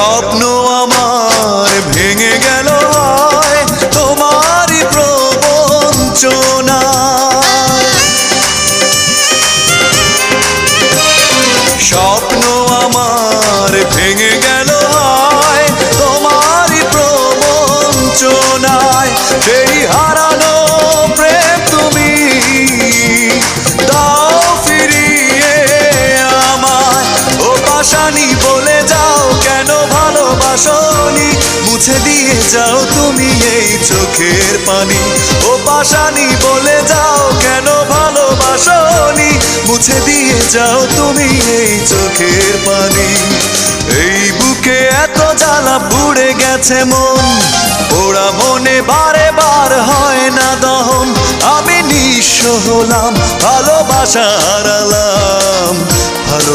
স্বপ্ন আমার ভেঙে গেল হয় তোমারই প্রবঞ্চনা। স্বপ্ন আমার ভেঙে গেল হয় তোমারই প্রবঞ্চনায়। সেই হারানো প্রেম তুমি দাও ফিরিয়ে আমায়। ও পাশানি বলে যাও কেন ভালোবাসনি, মুছে দিয়ে যাও তুমি এই চোখের পানি। ও পাশানি বলে যাও কেন ভালোবাসনি, মুছে দিয়ে যাও তুমি এই চোখের পানি। এই বুকে এত জ্বালা পুড়ে গেছে মন, পোড়া মনে বারে বার হয় না দহন। আমি নিঃস্ব হলাম, ভালোবাসা হারালাম।